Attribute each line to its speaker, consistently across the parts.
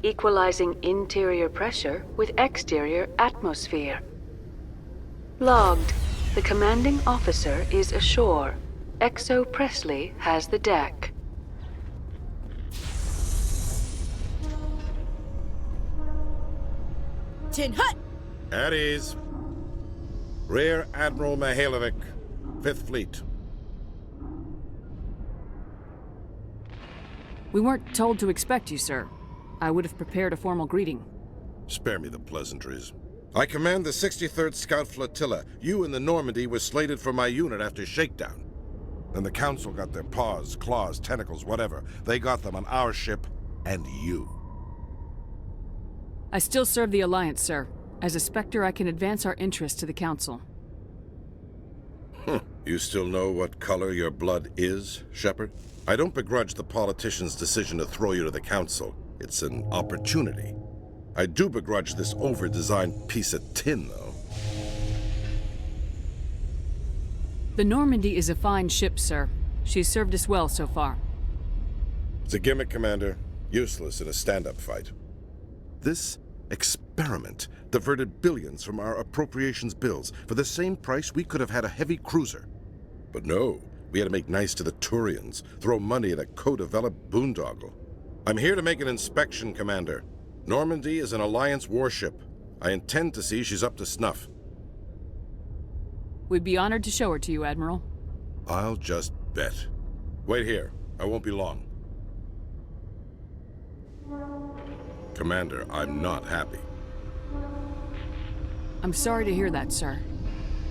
Speaker 1: equalizing interior pressure with exterior atmosphere. Logged. The commanding officer is ashore. XO Presley has the deck.
Speaker 2: Tin Hut!
Speaker 3: At ease. Rear Admiral Mihailovic, 5th Fleet.
Speaker 4: We weren't told to expect you, sir. I would have prepared a formal greeting.
Speaker 3: Spare me the pleasantries. I command the 63rd Scout Flotilla. You and the Normandy were slated for my unit after shakedown. Then the Council got their paws, claws, tentacles, whatever. They got them on our ship, and you.
Speaker 4: I still serve the Alliance, sir. As a Spectre, I can advance our interests to the Council.
Speaker 3: You still know what color your blood is, Shepard? I don't begrudge the politician's decision to throw you to the Council. It's an opportunity. I do begrudge this over-designed piece of tin, though.
Speaker 4: The Normandy is a fine ship, sir. She's served us well so far.
Speaker 3: It's a gimmick, Commander. Useless in a stand-up fight. This experiment diverted billions from our appropriations bills. For the same price, we could have had a heavy cruiser. But no, we had to make nice to the Turians, throw money at a co-developed boondoggle. I'm here to make an inspection, Commander. Normandy is an Alliance warship. I intend to see she's up to snuff.
Speaker 4: We'd be honored to show her to you, Admiral.
Speaker 3: I'll just bet. Wait here. I won't be long. Commander, I'm not happy.
Speaker 4: I'm sorry to hear that, sir.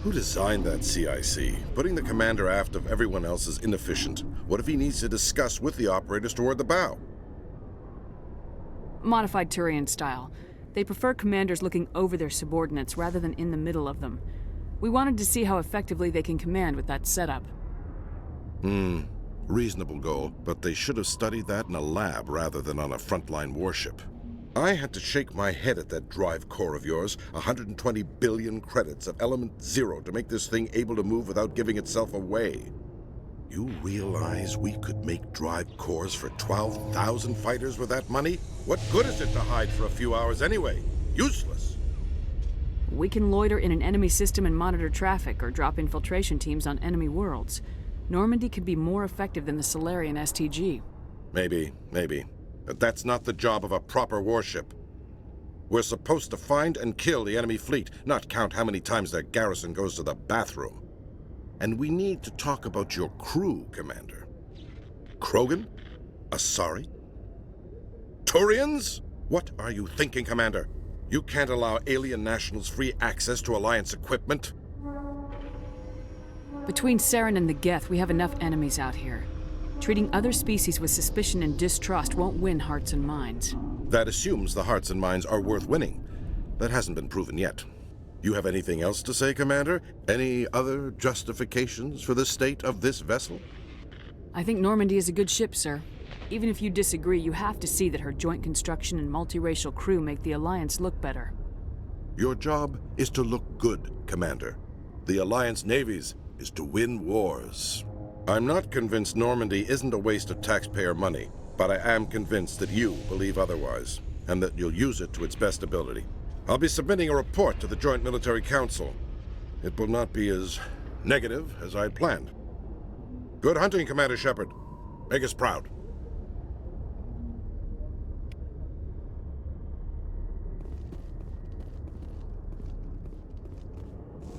Speaker 3: Who designed that CIC? Putting the commander aft of everyone else is inefficient. What if he needs to discuss with the operators toward the bow?
Speaker 4: Modified Turian style. They prefer commanders looking over their subordinates rather than in the middle of them. We wanted to see how effectively they can command with that setup.
Speaker 3: Reasonable goal, but they should have studied that in a lab rather than on a frontline warship. I had to shake my head at that drive core of yours, 120 billion credits of element 0 to make this thing able to move without giving itself away. You realize we could make drive cores for 12,000 fighters with that money? What good is it to hide for a few hours anyway? Useless.
Speaker 4: We can loiter in an enemy system and monitor traffic or drop infiltration teams on enemy worlds. Normandy could be more effective than the Solarian STG.
Speaker 3: Maybe. But that's not the job of a proper warship. We're supposed to find and kill the enemy fleet, not count how many times their garrison goes to the bathroom. And we need to talk about your crew, Commander. Krogan? Asari? Turians? What are you thinking, Commander? You can't allow alien nationals free access to Alliance equipment?
Speaker 4: Between Saren and the Geth, we have enough enemies out here. Treating other species with suspicion and distrust won't win hearts and minds.
Speaker 3: That assumes the hearts and minds are worth winning. That hasn't been proven yet. You have anything else to say, Commander? Any other justifications for the state of this vessel?
Speaker 4: I think Normandy is a good ship, sir. Even if you disagree, you have to see that her joint construction and multiracial crew make the Alliance look better.
Speaker 3: Your job is to look good, Commander. The Alliance navies is to win wars. I'm not convinced Normandy isn't a waste of taxpayer money, but I am convinced that you believe otherwise, and that you'll use it to its best ability. I'll be submitting a report to the Joint Military Council. It will not be as negative as I'd planned. Good hunting, Commander Shepard. Make us proud.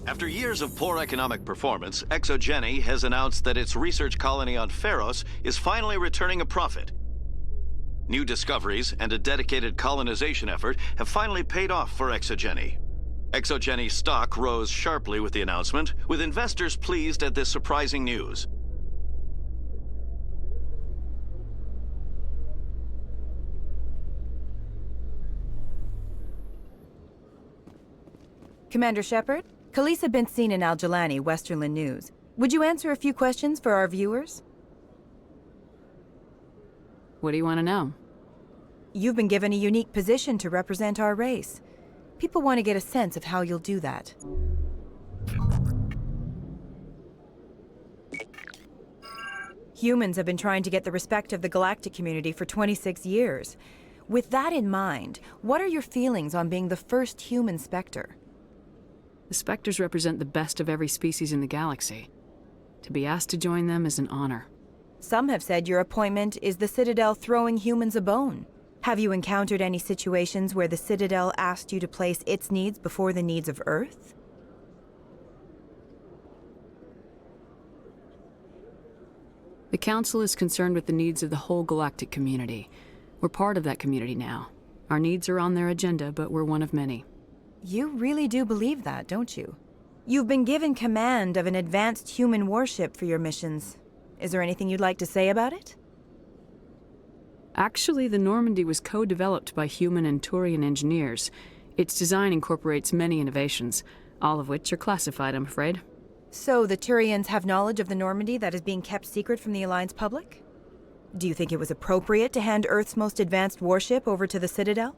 Speaker 5: After years of poor economic performance, al-jilani has announced that its research colony on Pharos is finally returning a profit. New discoveries and a dedicated colonization effort have finally paid off for al-jilani. al-jilani stock rose sharply with the announcement, with investors pleased at this surprising news.
Speaker 2: Commander Shepard? Khaleesa been seen in al-Jilani, Westerland News. Would you answer a few questions for our viewers?
Speaker 4: What do you want to know?
Speaker 2: You've been given a unique position to represent our race. People want to get a sense of how you'll do that. Humans have been trying to get the respect of the galactic community for 26 years. With that in mind, what are your feelings on being the first human Spectre?
Speaker 4: The Spectres represent the best of every species in the galaxy. To be asked to join them is an honor.
Speaker 2: Some have said your appointment is the Citadel throwing humans a bone. Have you encountered any situations where the Citadel asked you to place its needs before the needs of Earth?
Speaker 4: The Council is concerned with the needs of the whole galactic community. We're part of that community now. Our needs are on their agenda, but we're one of many.
Speaker 2: You really do believe that, don't you? You've been given command of an advanced human warship for your missions. Is there anything you'd like to say about it?
Speaker 4: Actually, the Normandy was co-developed by human and Turian engineers. Its design incorporates many innovations, all of which are classified, I'm afraid.
Speaker 2: So the Turians have knowledge of the Normandy that is being kept secret from the Alliance public? Do you think it was appropriate to hand Earth's most advanced warship over to the Citadel?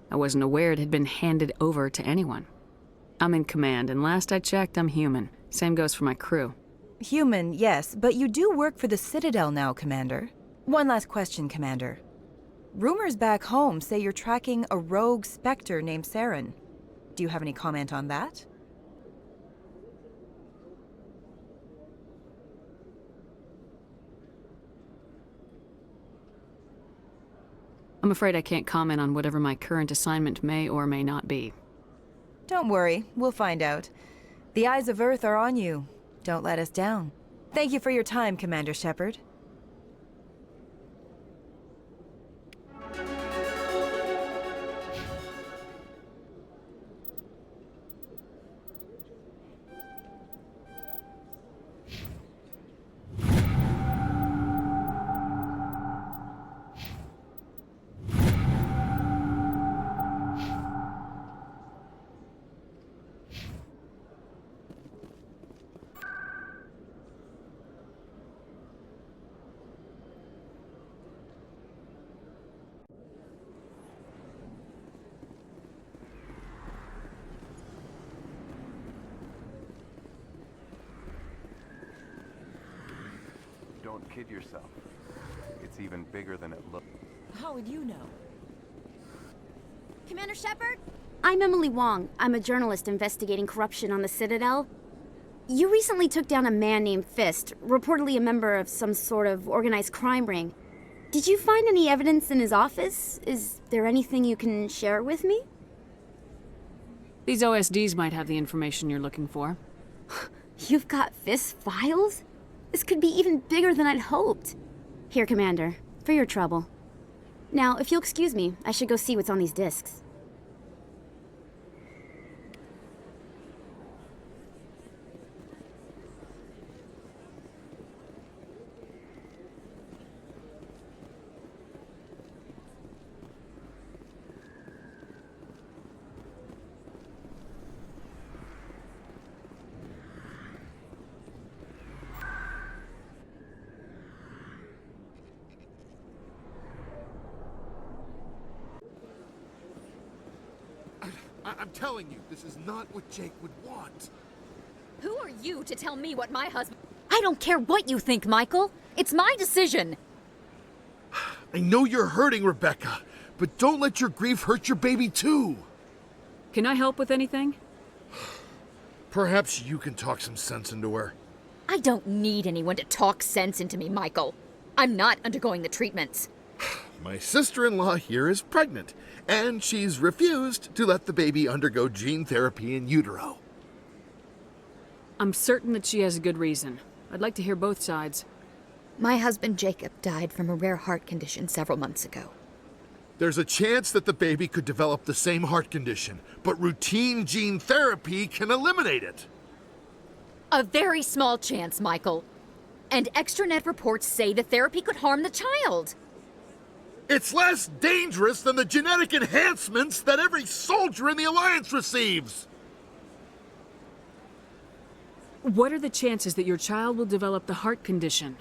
Speaker 4: I wasn't aware it had been handed over to anyone. I'm in command, and last I checked, I'm human. Same goes for my crew.
Speaker 2: Human, yes, but you do work for the Citadel now, Commander. One last question, Commander. Rumors back home say you're tracking a rogue Spectre named Saren. Do you have any comment on that?
Speaker 4: I'm afraid I can't comment on whatever my current assignment may or may not be.
Speaker 2: Don't worry, we'll find out. The eyes of Earth are on you. Don't let us down. Thank you for your time, Commander Shepard.
Speaker 6: Don't kid yourself. It's even bigger than it looks.
Speaker 2: How would you know?
Speaker 7: Commander Shepard? I'm Emily Wong. I'm a journalist investigating corruption on the Citadel. You recently took down a man named Fist, reportedly a member of some sort of organized crime ring. Did you find any evidence in his office? Is there anything you can share with me?
Speaker 4: These OSDs might have the information you're looking for.
Speaker 7: You've got Fist's files? This could be even bigger than I'd hoped. Here, Commander, for your trouble. Now, if you'll excuse me, I should go see what's on these discs.
Speaker 8: I'm telling you, this is not what Jake would want.
Speaker 9: Who are you to tell me what my husband...
Speaker 10: I don't care what you think, Michael. It's my decision.
Speaker 8: I know you're hurting, Rebecca, but don't let your grief hurt your baby too.
Speaker 4: Can I help with anything?
Speaker 8: Perhaps you can talk some sense into her.
Speaker 10: I don't need anyone to talk sense into me, Michael. I'm not undergoing the treatments.
Speaker 8: My sister-in-law here is pregnant, and she's refused to let the baby undergo gene therapy in utero.
Speaker 4: I'm certain that she has a good reason. I'd like to hear both sides.
Speaker 10: My husband Jacob died from a rare heart condition several months ago.
Speaker 8: There's a chance that the baby could develop the same heart condition, but routine gene therapy can eliminate it.
Speaker 10: A very small chance, Michael. And extranet reports say the therapy could harm the child.
Speaker 8: It's less dangerous than the genetic enhancements that every soldier in the Alliance receives.
Speaker 4: What are the chances that your child will develop the heart condition?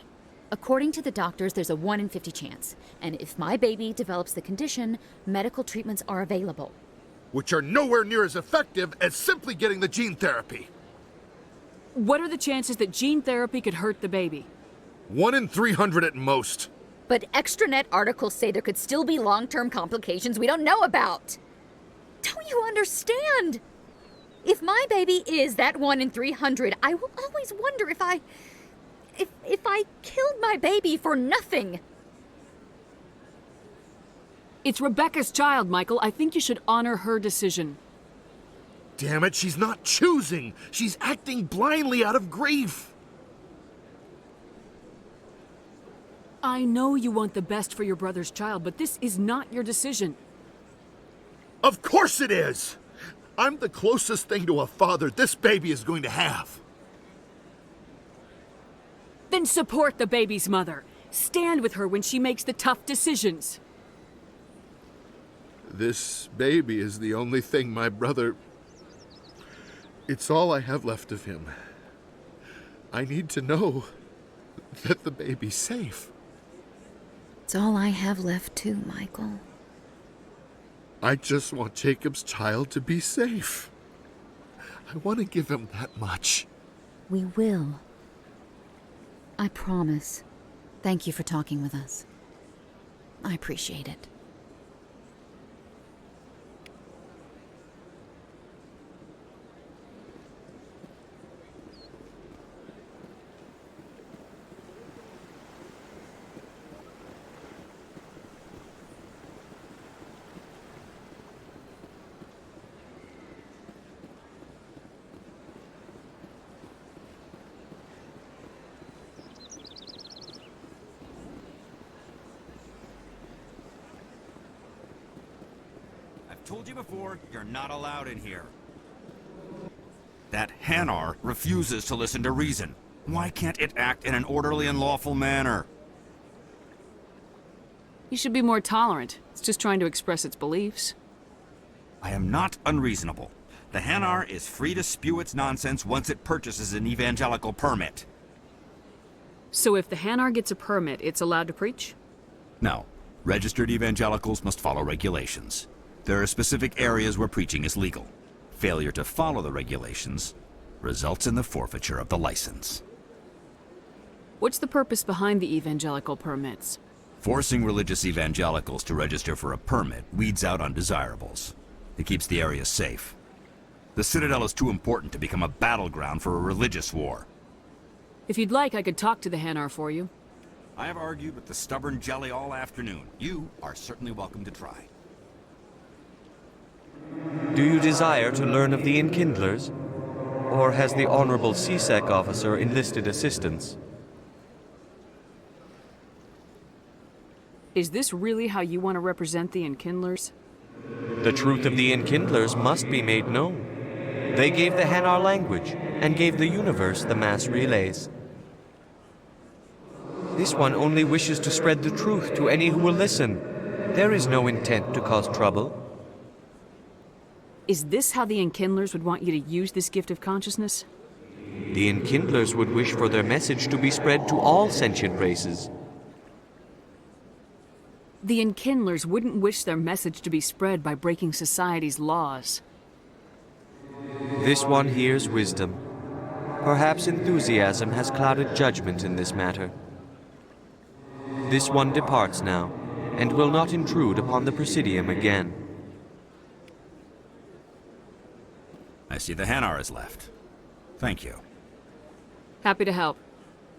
Speaker 10: According to the doctors, there's a 1 in 50 chance. And if my baby develops the condition, medical treatments are available.
Speaker 8: Which are nowhere near as effective as simply getting the gene therapy.
Speaker 4: What are the chances that gene therapy could hurt the baby?
Speaker 8: 1 in 300 at most.
Speaker 10: But extranet articles say there could still be long-term complications we don't know about. Don't you understand? If my baby is that 1 in 300, I will always wonder if I killed my baby for nothing.
Speaker 4: It's Rebecca's child, Michael. I think you should honor her decision.
Speaker 8: Damn it, she's not choosing. She's acting blindly out of grief.
Speaker 4: I know you want the best for your brother's child, but this is not your decision.
Speaker 8: Of course it is! I'm the closest thing to a father this baby is going to have.
Speaker 4: Then support the baby's mother. Stand with her when she makes the tough decisions.
Speaker 8: This baby is the only thing my brother... It's all I have left of him. I need to know that the baby's safe.
Speaker 10: It's all I have left too, Michael.
Speaker 8: I just want Jacob's child to be safe. I want to give him that much.
Speaker 10: We will. I promise. Thank you for talking with us. I appreciate it.
Speaker 11: Told you before, you're not allowed in here. That Hanar refuses to listen to reason. Why can't it act in an orderly and lawful manner?
Speaker 4: You should be more tolerant. It's just trying to express its beliefs.
Speaker 11: I am not unreasonable. The Hanar is free to spew its nonsense once it purchases an evangelical permit.
Speaker 4: So if the Hanar gets a permit, it's allowed to preach?
Speaker 11: No. Registered evangelicals must follow regulations. There are specific areas where preaching is legal. Failure to follow the regulations results in the forfeiture of the license.
Speaker 4: What's the purpose behind the evangelical permits?
Speaker 11: Forcing religious evangelicals to register for a permit weeds out undesirables. It keeps the area safe. The Citadel is too important to become a battleground for a religious war.
Speaker 4: If you'd like, I could talk to the Hanar for you.
Speaker 11: I have argued with the stubborn jelly all afternoon. You are certainly welcome to try.
Speaker 12: Do you desire to learn of the Enkindlers? Or has the Honorable CSEC officer enlisted assistance?
Speaker 4: Is this really how you want to represent the Enkindlers?
Speaker 12: The truth of the Enkindlers must be made known. They gave the Hanar language, and gave the universe the mass relays. This one only wishes to spread the truth to any who will listen. There is no intent to cause trouble.
Speaker 4: Is this how the Enkindlers would want you to use this gift of consciousness?
Speaker 12: The Enkindlers would wish for their message to be spread to all sentient races.
Speaker 4: The Enkindlers wouldn't wish their message to be spread by breaking society's laws.
Speaker 12: This one hears wisdom. Perhaps enthusiasm has clouded judgment in this matter. This one departs now, and will not intrude upon the Presidium again.
Speaker 11: I see the Hanar is left. Thank you.
Speaker 4: Happy to help.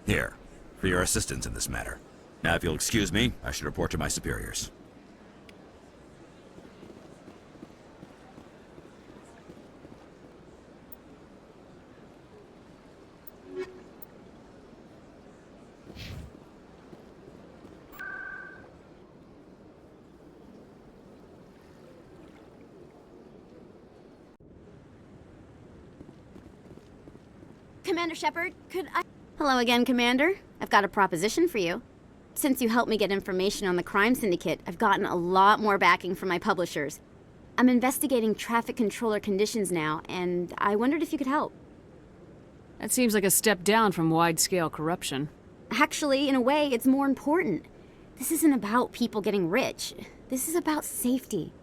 Speaker 11: Here, for your assistance in this matter. Now, if you'll excuse me, I should report to my superiors.
Speaker 7: Commander Shepard, could I... Hello again, Commander. I've got a proposition for you. Since you helped me get information on the crime syndicate, I've gotten a lot more backing from my publishers. I'm investigating traffic controller conditions now, and I wondered if you could help.
Speaker 4: That seems like a step down from wide-scale corruption.
Speaker 7: Actually, in a way, it's more important. This isn't about people getting rich. This is about safety.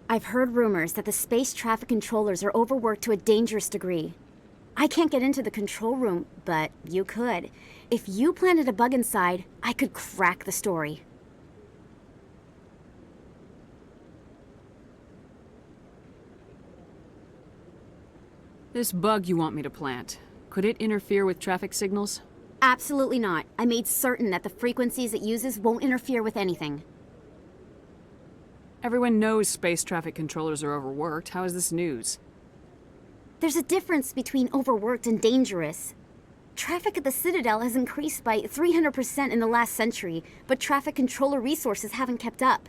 Speaker 7: I've heard rumors that the space traffic controllers are overworked to a dangerous degree. I can't get into the control room, but you could. If you planted a bug inside, I could crack the story.
Speaker 4: This bug you want me to plant, could it interfere with traffic signals?
Speaker 7: Absolutely not. I made certain that the frequencies it uses won't interfere with anything.
Speaker 4: Everyone knows space traffic controllers are overworked. How is this news?
Speaker 7: There's a difference between overworked and dangerous. Traffic at the Citadel has increased by 300% in the last century, but traffic controller resources haven't kept up.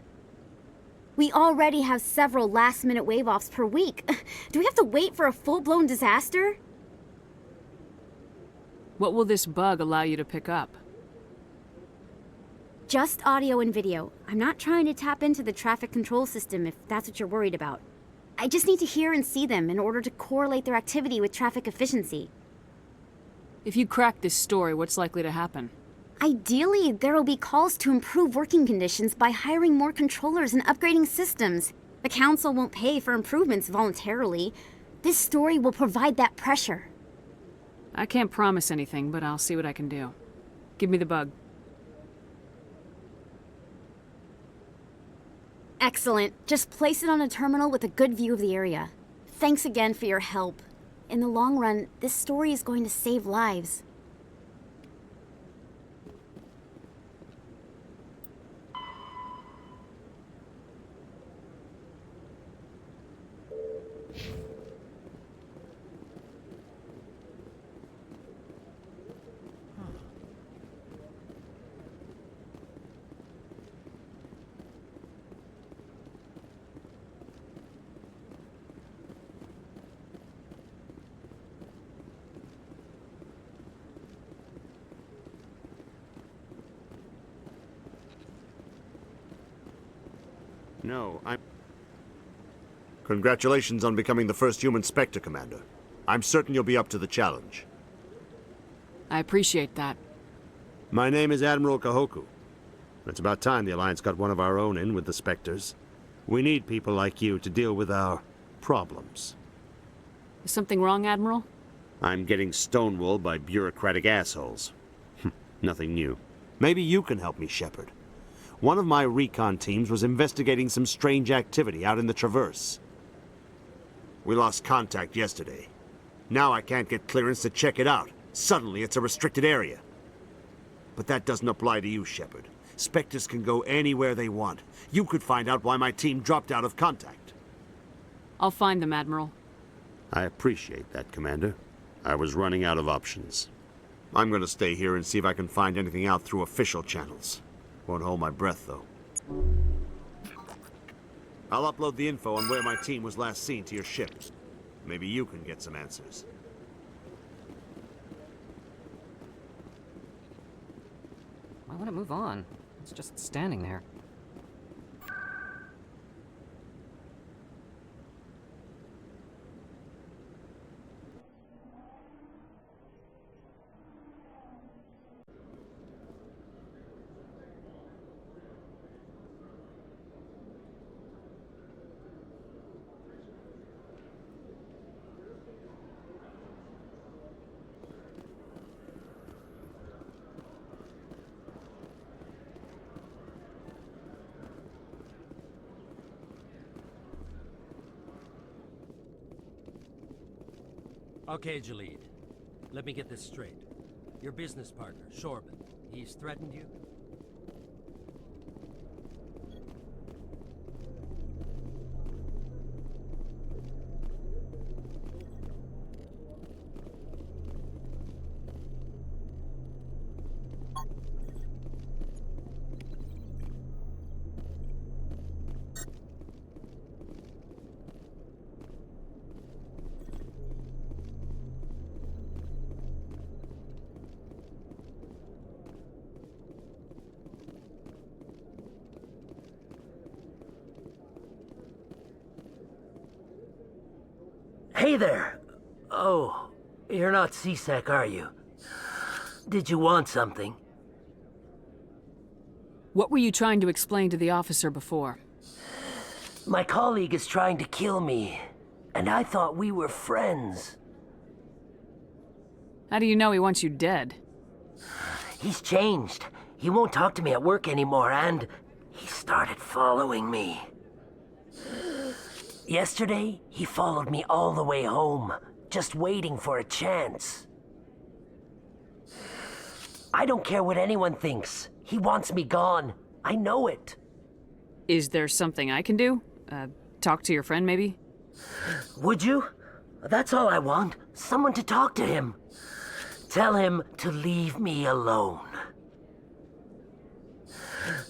Speaker 7: We already have several last-minute wave-offs per week. Do we have to wait for a full-blown disaster?
Speaker 4: What will this bug allow you to pick up?
Speaker 7: Just audio and video. I'm not trying to tap into the traffic control system if that's what you're worried about. I just need to hear and see them in order to correlate their activity with traffic efficiency.
Speaker 4: If you crack this story, what's likely to happen?
Speaker 7: Ideally, there will be calls to improve working conditions by hiring more controllers and upgrading systems. The Council won't pay for improvements voluntarily. This story will provide that pressure.
Speaker 4: I can't promise anything, but I'll see what I can do. Give me the bug.
Speaker 7: Excellent. Just place it on a terminal with a good view of the area. Thanks again for your help. In the long run, this story is going to save lives.
Speaker 13: No, Congratulations on becoming the first human Spectre, Commander. I'm certain you'll be up to the challenge.
Speaker 4: I appreciate that.
Speaker 13: My name is Admiral Kahoku. It's about time the Alliance got one of our own in with the Spectres. We need people like you to deal with our problems.
Speaker 4: Is something wrong, Admiral?
Speaker 13: I'm getting stonewalled by bureaucratic assholes. Nothing new. Maybe you can help me, Shepard. One of my recon teams was investigating some strange activity out in the Traverse. We lost contact yesterday. Now I can't get clearance to check it out. Suddenly it's a restricted area. But that doesn't apply to you, Shepard. Spectres can go anywhere they want. You could find out why my team dropped out of contact.
Speaker 4: I'll find them, Admiral.
Speaker 13: I appreciate that, Commander. I was running out of options. I'm going to stay here and see if I can find anything out through official channels. Won't hold my breath, though. I'll upload the info on where my team was last seen to your ship. Maybe you can get some answers.
Speaker 14: Why would it move on? It's just standing there.
Speaker 15: Okay, Jalid. Let me get this straight. Your business partner, Shorban, he's threatened you?
Speaker 16: Hey there! Oh, you're not C-Sec, are you? Did you want something?
Speaker 4: What were you trying to explain to the officer before?
Speaker 16: My colleague is trying to kill me, and I thought we were friends.
Speaker 4: How do you know he wants you dead?
Speaker 16: He's changed. He won't talk to me at work anymore, and he started following me. Yesterday, he followed me all the way home, just waiting for a chance. I don't care what anyone thinks. He wants me gone. I know it.
Speaker 4: Is there something I can do? Talk to your friend, maybe?
Speaker 16: Would you? That's all I want. Someone to talk to him. Tell him to leave me alone.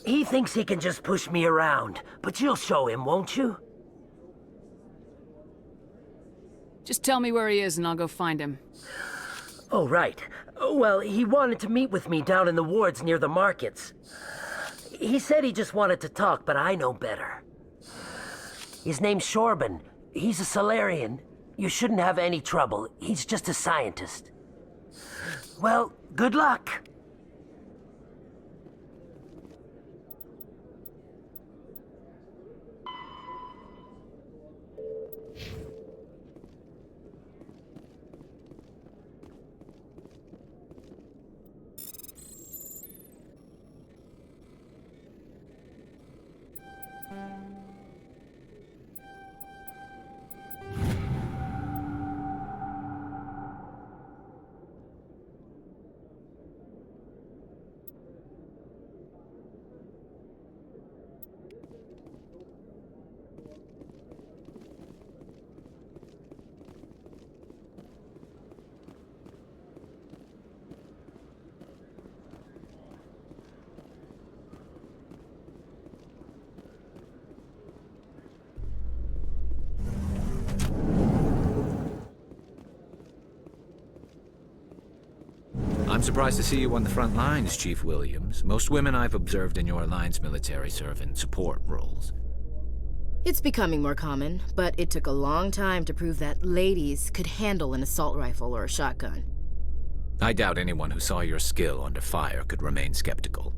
Speaker 16: He thinks he can just push me around, but you'll show him, won't you?
Speaker 4: Just tell me where he is and I'll go find him.
Speaker 16: Oh, right. Well, he wanted to meet with me down in the wards near the markets. He said he just wanted to talk, but I know better. His name's Shorban. He's a Solarian. You shouldn't have any trouble. He's just a scientist. Well, good luck.
Speaker 17: I'm surprised to see you on the front lines, Chief Williams. Most women I've observed in your Alliance military serve in support roles.
Speaker 18: It's becoming more common, but it took a long time to prove that ladies could handle an assault rifle or a shotgun.
Speaker 17: I doubt anyone who saw your skill under fire could remain skeptical.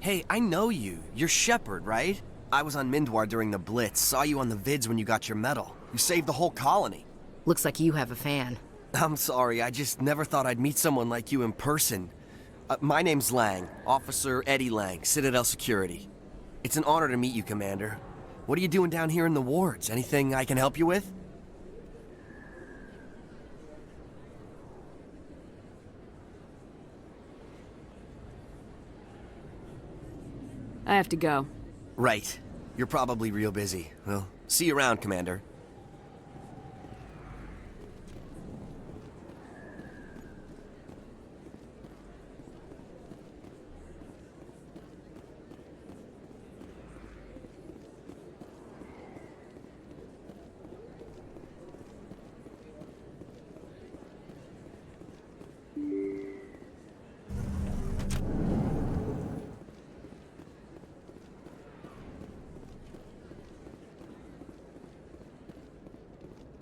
Speaker 19: Hey, I know you. You're Shepard, right? I was on Mindwar during the Blitz. Saw you on the vids when you got your medal. You saved the whole colony.
Speaker 18: Looks like you have a fan.
Speaker 19: I'm sorry, I just never thought I'd meet someone like you in person. My name's Lang, Officer Eddie Lang, Citadel Security. It's an honor to meet you, Commander. What are you doing down here in the wards? Anything I can help you with?
Speaker 4: I have to go.
Speaker 19: Right. You're probably real busy. Well, see you around, Commander.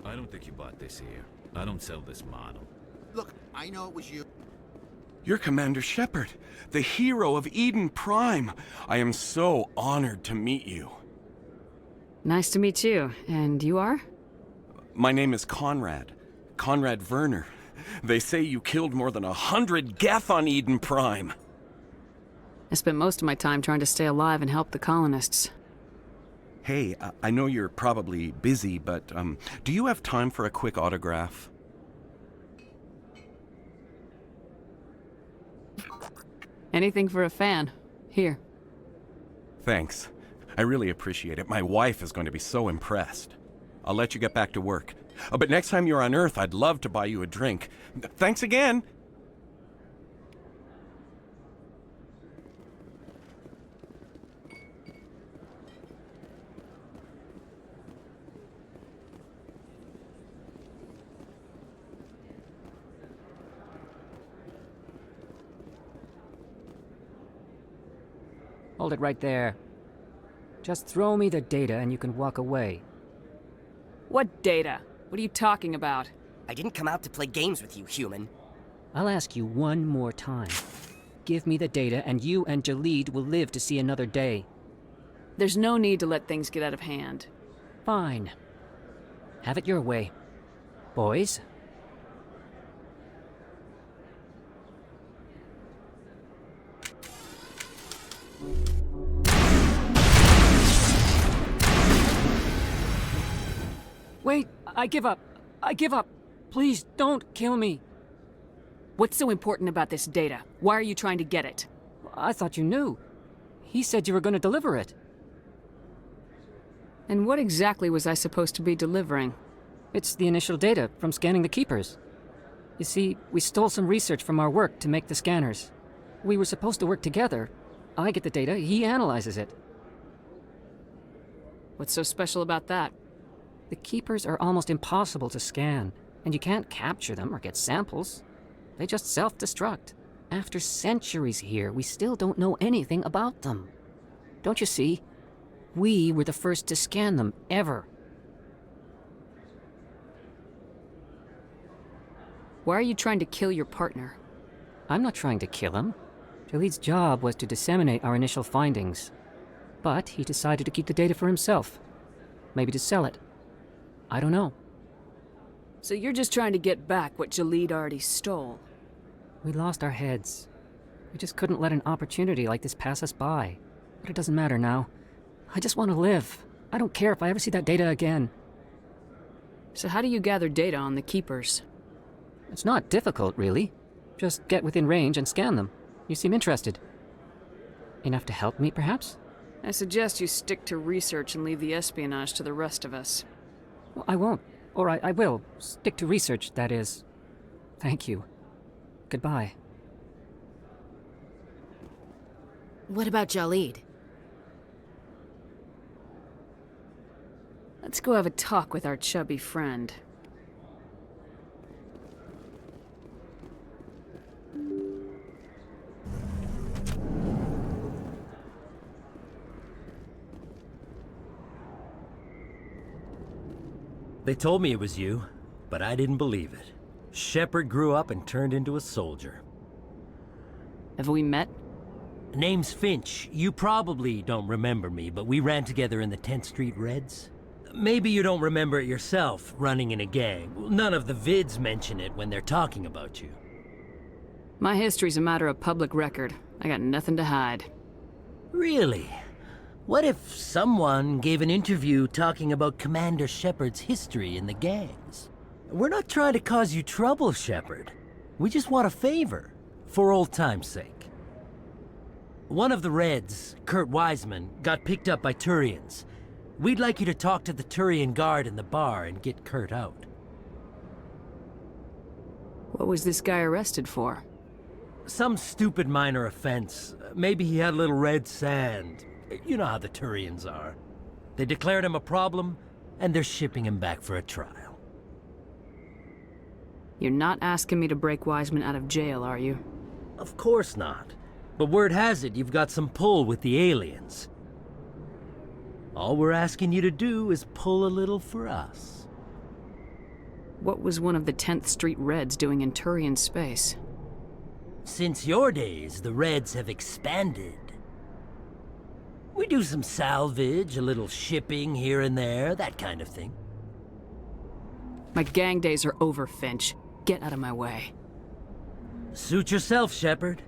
Speaker 17: I don't think you bought this here. I don't sell this model.
Speaker 20: Look, I know it was you.
Speaker 21: You're Commander Shepard, the hero of Eden Prime. I am so honored to meet you.
Speaker 4: Nice to meet you. And you are?
Speaker 21: My name is Conrad. Conrad Werner. They say you killed more than 100 Geth on Eden Prime.
Speaker 4: I spent most of my time trying to stay alive and help the colonists.
Speaker 21: Hey, I know you're probably busy, but do you have time for a quick autograph?
Speaker 4: Anything for a fan. Here.
Speaker 21: Thanks. I really appreciate it. My wife is going to be so impressed. I'll let you get back to work. But next time you're on Earth, I'd love to buy you a drink. Thanks again!
Speaker 14: Hold it right there. Just throw me the data and you can walk away.
Speaker 4: What data? What are you talking about?
Speaker 1: I didn't come out to play games with you, human.
Speaker 14: I'll ask you one more time. Give me the data and you and Jalid will live to see another day.
Speaker 4: There's no need to let things get out of hand.
Speaker 14: Fine. Have it your way. Boys? Wait, I give up. I give up. Please don't kill me.
Speaker 4: What's so important about this data? Why are you trying to get it?
Speaker 14: I thought you knew. He said you were going to deliver it.
Speaker 4: And what exactly was I supposed to be delivering?
Speaker 14: It's the initial data from scanning the Keepers. You see, we stole some research from our work to make the scanners. We were supposed to work together. I get the data, he analyzes it.
Speaker 4: What's so special about that?
Speaker 14: The Keepers are almost impossible to scan, and you can't capture them or get samples. They just self-destruct. After centuries here, we still don't know anything about them. Don't you see? We were the first to scan them, ever.
Speaker 4: Why are you trying to kill your partner?
Speaker 14: I'm not trying to kill him. Jalid's job was to disseminate our initial findings. But he decided to keep the data for himself. Maybe to sell it. I don't know.
Speaker 4: So you're just trying to get back what Jalid already stole?
Speaker 14: We lost our heads. We just couldn't let an opportunity like this pass us by. But it doesn't matter now. I just want to live. I don't care if I ever see that data again.
Speaker 4: So how do you gather data on the Keepers?
Speaker 14: It's not difficult, really. Just get within range and scan them. You seem interested. Enough to help me, perhaps?
Speaker 4: I suggest you stick to research and leave the espionage to the rest of us.
Speaker 14: Well, I won't. Or I will. Stick to research, that is. Thank you. Goodbye.
Speaker 18: What about Jalid?
Speaker 4: Let's go have a talk with our chubby friend.
Speaker 15: They told me it was you, but I didn't believe it. Shepard grew up and turned into a soldier.
Speaker 4: Have we met?
Speaker 15: Name's Finch. You probably don't remember me, but we ran together in the 10th Street Reds. Maybe you don't remember it yourself, running in a gang. None of the vids mention it when they're talking about you.
Speaker 4: My history's a matter of public record. I got nothing to hide.
Speaker 15: Really? What if someone gave an interview talking about Commander Shepard's history in the gangs? We're not trying to cause you trouble, Shepard. We just want a favor, for old time's sake. One of the Reds, Kurt Wiseman, got picked up by Turians. We'd like you to talk to the Turian guard in the bar and get Kurt out.
Speaker 4: What was this guy arrested for?
Speaker 15: Some stupid minor offense. Maybe he had a little red sand. You know how the Turians are. They declared him a problem, and they're shipping him back for a trial.
Speaker 4: You're not asking me to break Wiseman out of jail, are you?
Speaker 15: Of course not. But word has it you've got some pull with the aliens. All we're asking you to do is pull a little for us.
Speaker 4: What was one of the 10th Street Reds doing in Turian space?
Speaker 15: Since your days, the Reds have expanded. We do some salvage, a little shipping here and there, that kind of thing.
Speaker 4: My gang days are over, Finch. Get out of my way.
Speaker 15: Suit yourself, Shepard.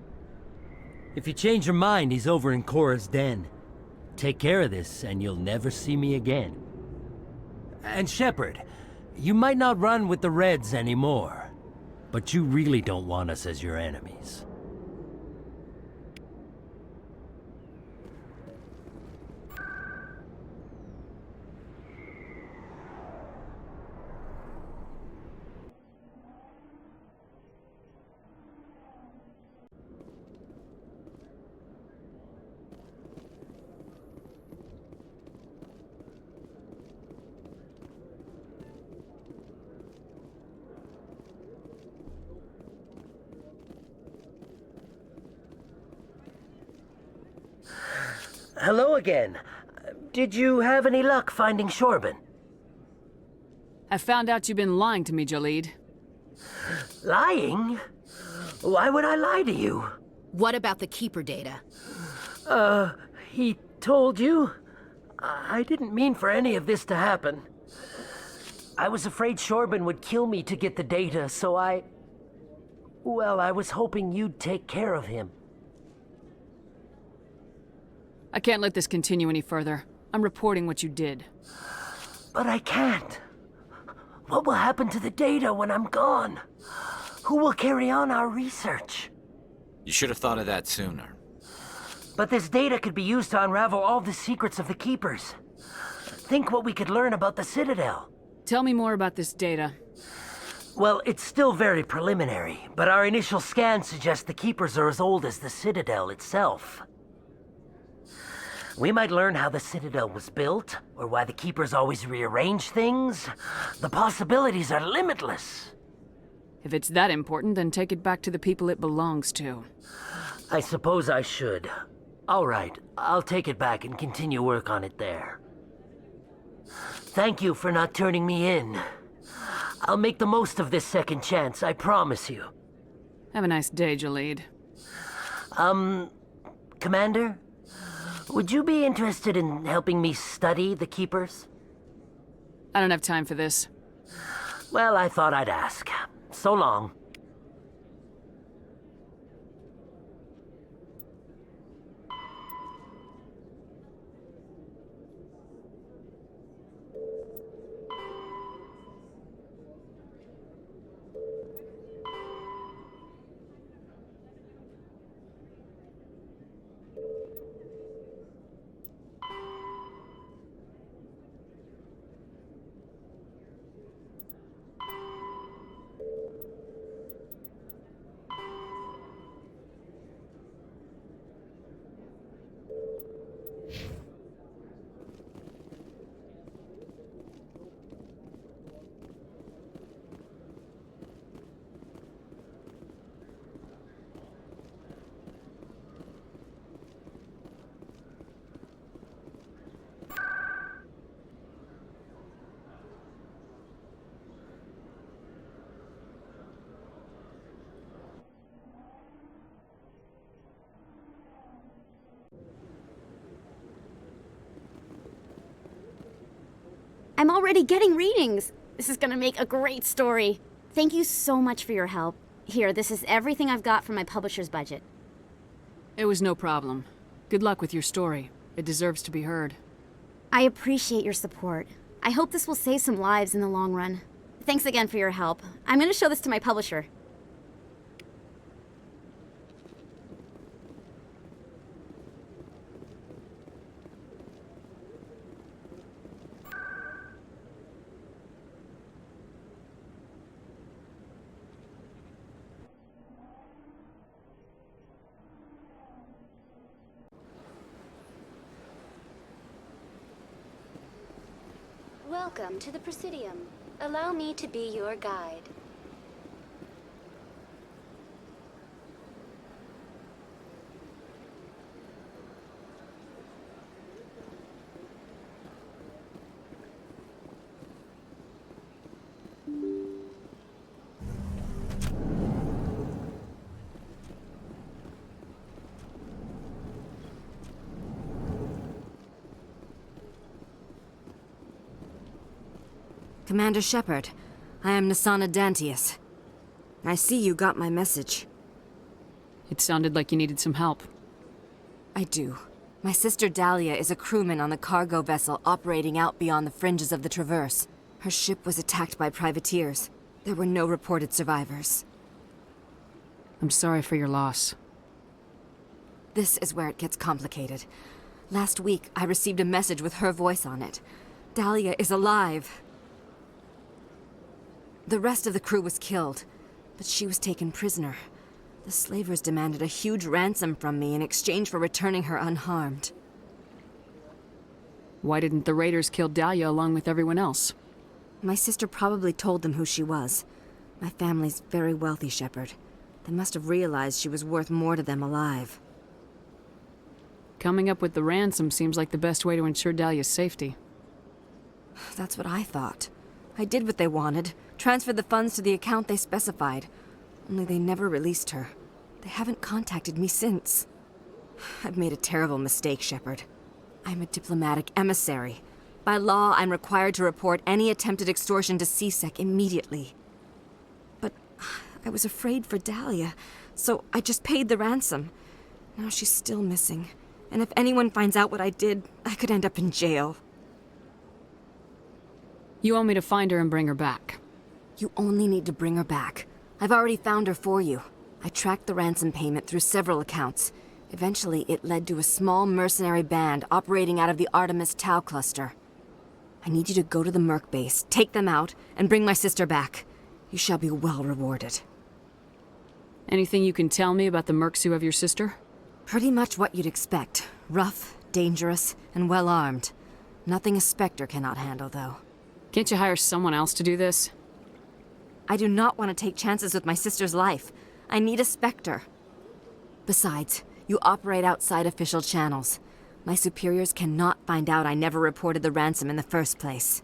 Speaker 15: If you change your mind, he's over in Cora's den. Take care of this, and you'll never see me again. And Shepard, you might not run with the Reds anymore, but you really don't want us as your enemies.
Speaker 16: Hello again. Did you have any luck finding Shorban?
Speaker 4: I found out you've been lying to me, Jalid.
Speaker 16: Lying? Why would I lie to you?
Speaker 18: What about the Keeper data?
Speaker 16: He told you? I didn't mean for any of this to happen. I was afraid Shorban would kill me to get the data, so well, I was hoping you'd take care of him.
Speaker 4: I can't let this continue any further. I'm reporting what you did.
Speaker 16: But I can't. What will happen to the data when I'm gone? Who will carry on our research?
Speaker 17: You should have thought of that sooner.
Speaker 16: But this data could be used to unravel all the secrets of the Keepers. Think what we could learn about the Citadel.
Speaker 4: Tell me more about this data.
Speaker 16: Well, it's still very preliminary, but our initial scans suggest the Keepers are as old as the Citadel itself. We might learn how the Citadel was built, or why the Keepers always rearrange things. The possibilities are limitless.
Speaker 4: If it's that important, then take it back to the people it belongs to.
Speaker 16: I suppose I should. All right, I'll take it back and continue work on it there. Thank you for not turning me in. I'll make the most of this second chance, I promise you.
Speaker 4: Have a nice day, Jalid.
Speaker 16: Commander? Would you be interested in helping me study the Keepers?
Speaker 4: I don't have time for this.
Speaker 16: Well, I thought I'd ask. So long.
Speaker 7: I'm already getting readings. This is gonna make a great story. Thank you so much for your help. Here, this is everything I've got from my publisher's budget.
Speaker 4: It was no problem. Good luck with your story. It deserves to be heard.
Speaker 7: I appreciate your support. I hope this will save some lives in the long run. Thanks again for your help. I'm gonna show this to my publisher.
Speaker 3: Welcome to the Presidium. Allow me to be your guide.
Speaker 22: Commander Shepard, I am Nasana Dantius. I see you got my message.
Speaker 4: It sounded like you needed some help.
Speaker 22: I do. My sister Dahlia is a crewman on the cargo vessel operating out beyond the fringes of the Traverse. Her ship was attacked by privateers. There were no reported survivors.
Speaker 4: I'm sorry for your loss.
Speaker 22: This is where it gets complicated. Last week, I received a message with her voice on it. Dahlia is alive. The rest of the crew was killed, but she was taken prisoner. The slavers demanded a huge ransom from me in exchange for returning her unharmed.
Speaker 4: Why didn't the raiders kill Dahlia along with everyone else?
Speaker 22: My sister probably told them who she was. My family's very wealthy, Shepard. They must have realized she was worth more to them alive.
Speaker 4: Coming up with the ransom seems like the best way to ensure Dahlia's safety.
Speaker 22: That's what I thought. I did what they wanted, transferred the funds to the account they specified. Only they never released her. They haven't contacted me since. I've made a terrible mistake, Shepard. I'm a diplomatic emissary. By law, I'm required to report any attempted extortion to CSEC immediately. But I was afraid for Dahlia, so I just paid the ransom. Now she's still missing. And if anyone finds out what I did, I could end up in jail.
Speaker 4: You want me to find her and bring her back?
Speaker 22: You only need to bring her back. I've already found her for you. I tracked the ransom payment through several accounts. Eventually, it led to a small mercenary band operating out of the Artemis Tau cluster. I need you to go to the Merc base, take them out, and bring my sister back. You shall be well rewarded.
Speaker 4: Anything you can tell me about the Mercs who have your sister?
Speaker 22: Pretty much what you'd expect. Rough, dangerous, and well-armed. Nothing a Spectre cannot handle, though.
Speaker 4: Can't you hire someone else to do this?
Speaker 22: I do not want to take chances with my sister's life. I need a Spectre. Besides, you operate outside official channels. My superiors cannot find out I never reported the ransom in the first place.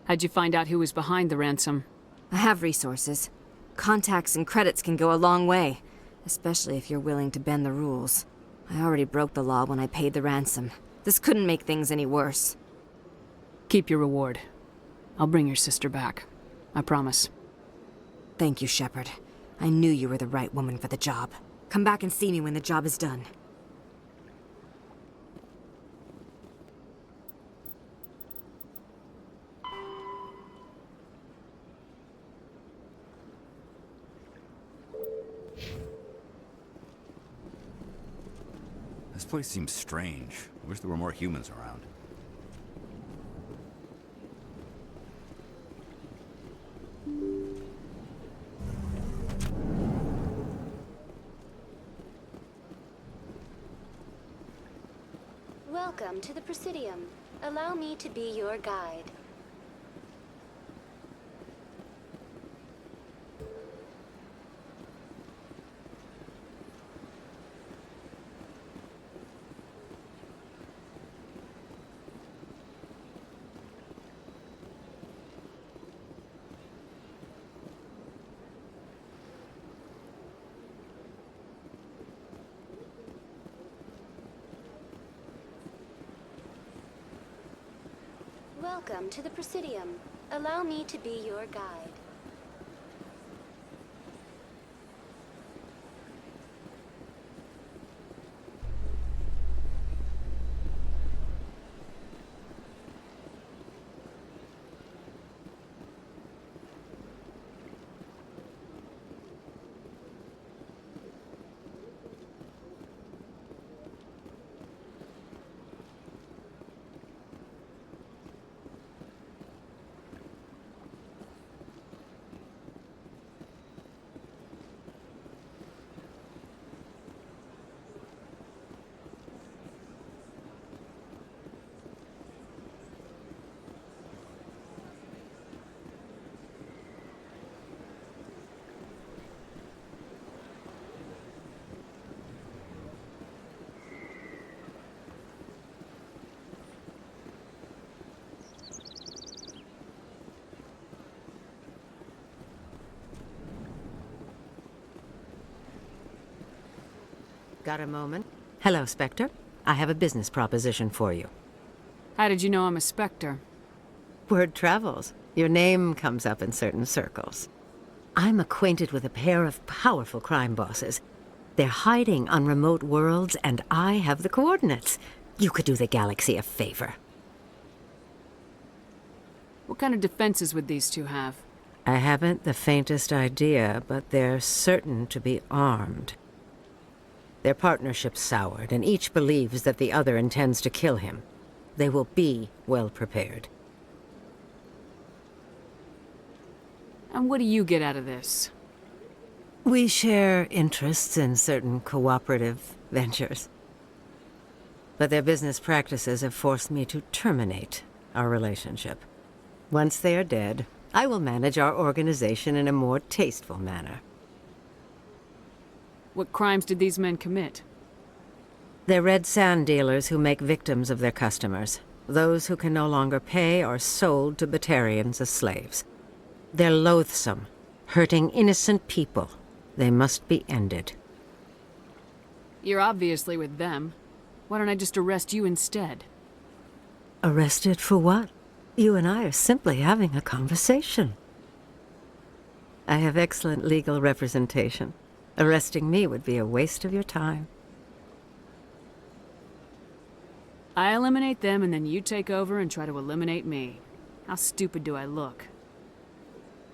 Speaker 4: How'd you find out who was behind the ransom?
Speaker 22: I have resources. Contacts and credits can go a long way, especially if you're willing to bend the rules. I already broke the law when I paid the ransom. This couldn't make things any worse.
Speaker 4: Keep your reward. I'll bring your sister back. I promise.
Speaker 22: Thank you, Shepard. I knew you were the right woman for the job. Come back and see me when the job is done.
Speaker 11: This place seems strange. I wish there were more humans around.
Speaker 3: Welcome to the Presidium. Allow me to be your guide. Welcome to the Presidium. Allow me to be your guide.
Speaker 5: Got a moment? Hello, Spectre. I have a business proposition for you.
Speaker 4: How did you know I'm a Spectre?
Speaker 5: Word travels. Your name comes up in certain circles. I'm acquainted with a pair of powerful crime bosses. They're hiding on remote worlds, and I have the coordinates. You could do the galaxy a favor.
Speaker 4: What kind of defenses would these two have?
Speaker 5: I haven't the faintest idea, but they're certain to be armed. Their partnership's soured, and each believes that the other intends to kill him. They will be well prepared.
Speaker 4: And what do you get out of this?
Speaker 5: We share interests in certain cooperative ventures. But their business practices have forced me to terminate our relationship. Once they are dead, I will manage our organization in a more tasteful manner.
Speaker 4: What crimes did these men commit?
Speaker 5: They're red sand dealers who make victims of their customers. Those who can no longer pay are sold to Batarians as slaves. They're loathsome, hurting innocent people. They must be ended.
Speaker 4: You're obviously with them. Why don't I just arrest you instead?
Speaker 5: Arrested for what? You and I are simply having a conversation. I have excellent legal representation. Arresting me would be a waste of your time.
Speaker 4: I eliminate them and then you take over and try to eliminate me. How stupid do I look?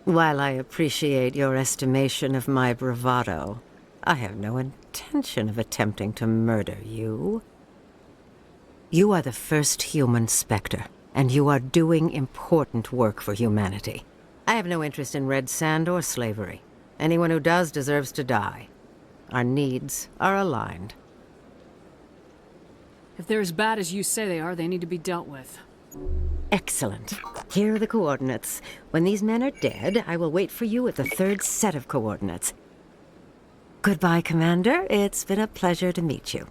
Speaker 5: While I appreciate your estimation of my bravado, I have no intention of attempting to murder you. You are the first human Spectre, and you are doing important work for humanity. I have no interest in red sand or slavery. Anyone who does deserves to die. Our needs are aligned.
Speaker 4: If they're as bad as you say they are, they need to be dealt with.
Speaker 5: Excellent. Here are the coordinates. When these men are dead, I will wait for you at the third set of coordinates. Goodbye, Commander. It's been a pleasure to meet you.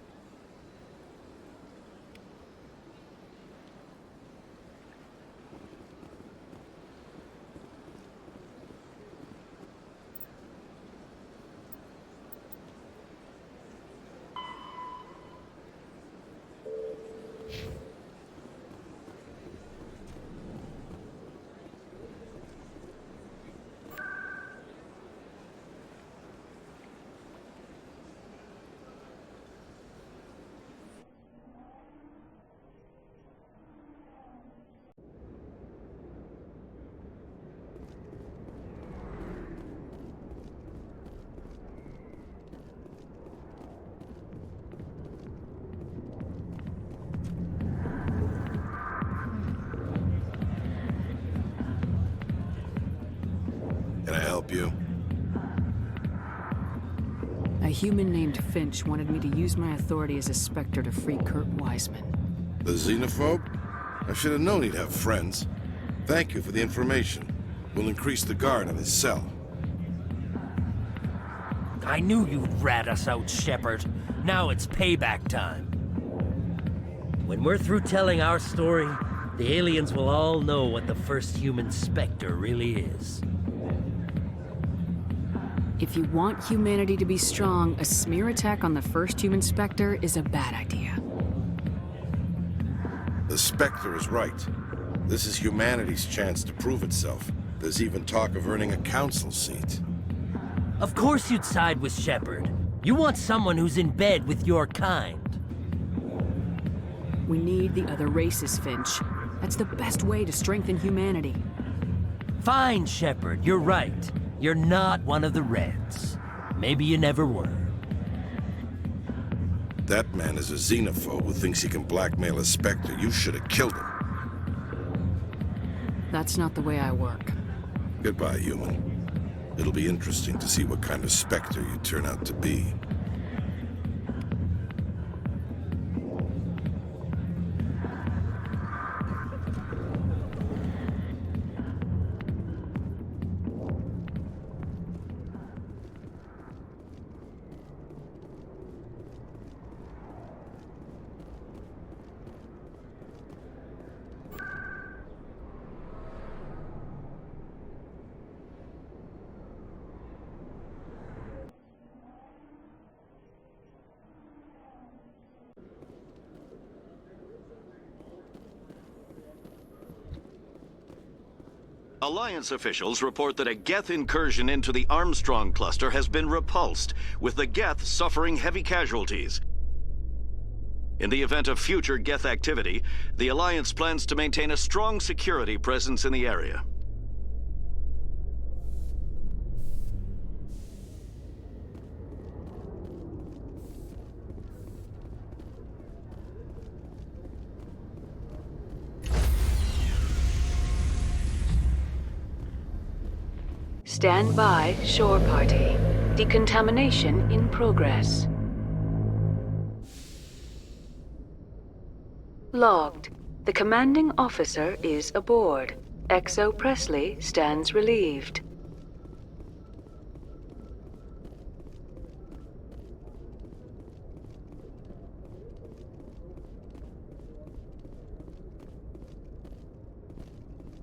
Speaker 2: Can I help you?
Speaker 4: A human named Finch wanted me to use my authority as a Spectre to free Kurt Wiseman.
Speaker 2: The xenophobe? I should have known he'd have friends. Thank you for the information. We'll increase the guard on his cell.
Speaker 15: I knew you'd rat us out, Shepard. Now it's payback time. When we're through telling our story, the aliens will all know what the first human Spectre really is.
Speaker 4: If you want humanity to be strong, a smear attack on the first human Spectre is a bad idea.
Speaker 2: The Spectre is right. This is humanity's chance to prove itself. There's even talk of earning a council seat.
Speaker 15: Of course you'd side with Shepard. You want someone who's in bed with your kind.
Speaker 4: We need the other races, Finch. That's the best way to strengthen humanity.
Speaker 15: Fine, Shepard, you're right. You're not one of the Reds. Maybe you never were.
Speaker 2: That man is a xenophobe who thinks he can blackmail a Spectre. You should have killed him.
Speaker 4: That's not the way I work.
Speaker 2: Goodbye, human. It'll be interesting to see what kind of Spectre you turn out to be.
Speaker 6: Alliance officials report that a Geth incursion into the Armstrong cluster has been repulsed, with the Geth suffering heavy casualties. In the event of future Geth activity, the Alliance plans to maintain a strong security presence in the area.
Speaker 4: Stand by, shore party. Decontamination in progress. Logged. The commanding officer is aboard. XO Presley stands relieved.